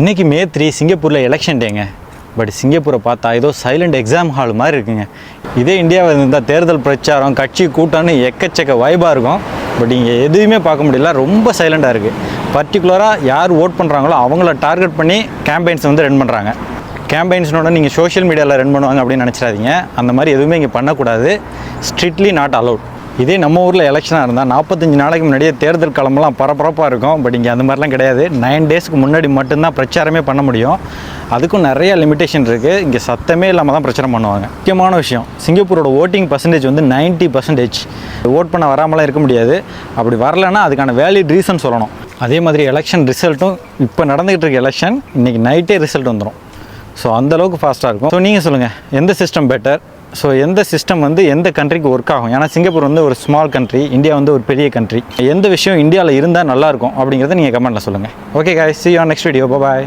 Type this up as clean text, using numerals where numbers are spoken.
இன்றைக்கி மே 3 சிங்கப்பூரில் election டேங்க. But சிங்கப்பூரை பார்த்தா ஏதோ சைலண்ட் எக்ஸாம் ஹால் மாதிரி இருக்குங்க. இதே இந்தியாவில் இருந்தால் தேர்தல் பிரச்சாரம் கட்சி கூட்டம்னு எக்கச்சக்க வைபாக இருக்கும். பட் இங்கே எதுவுமே பார்க்க முடியல, ரொம்ப சைலண்டாக இருக்குது. பர்டிகுலராக யார் ஓட் பண்ணுறாங்களோ அவங்கள டார்கெட் பண்ணி கேம்பெயின்ஸ் வந்து ரன் பண்ணுறாங்க. கேம்பெயின்ஸ்னோட நீங்கள் சோஷியல் மீடியாவில் ரன் பண்ணுவாங்க அப்படின்னு நினச்சிடாதீங்க. அந்த மாதிரி எதுவுமே இங்கே பண்ணக்கூடாது. Strictly not allowed. இதே நம்ம ஊரில் எலெக்ஷனாக இருந்தால் 45 நாளைக்கு முன்னாடியே தேர்தல் களமெல்லாம் பரபரப்பாக இருக்கும். பட் இங்கே அந்த மாதிரிலாம் கிடையாது. 9 டேஸ்க்கு முன்னாடி மட்டும்தான் பிரச்சாரமே பண்ண முடியும். அதுக்கும் நிறைய லிமிட்டேஷன் இருக்குது. இங்கே சத்தமே இல்லாமல் தான் பிரச்சாரம் பண்ணுவாங்க. முக்கியமான விஷயம், சிங்கப்பூரோட ஓட்டிங் பர்சன்டேஜ் வந்து 90%. ஓட் பண்ண வராமலாம் இருக்க முடியாது. அப்படி வரலைன்னா அதுக்கான வேலிட் ரீசன் சொல்லணும். அதே மாதிரி எலெக்ஷன் ரிசல்ட்டும் இப்போ நடந்துகிட்டு இருக்க எலெக்ஷன் இன்றைக்கி நைட்டே ரிசல்ட் வந்துடும். ஸோ அந்தளவுக்கு ஃபாஸ்ட்டாக இருக்கும். ஸோ நீங்கள் சொல்லுங்கள், எந்த சிஸ்டம் பெட்டர்? ஸோ எந்த சிஸ்டம் வந்து எந்த கண்ட்ரிக்கு ஒர்க் ஆகும்? ஏன்னா சிங்கப்பூர் வந்து ஒரு ஸ்மால் கண்ட்ரி, இந்தியா வந்து ஒரு பெரிய கண்ட்ரி. எந்த விஷயம் இந்தியாவில் இருந்தால் நல்லாயிருக்கும் அப்படிங்கிறத நீங்கள் கமெண்ட்டில் சொல்லுங்கள். Okay guys, see you on next video. Bye bye.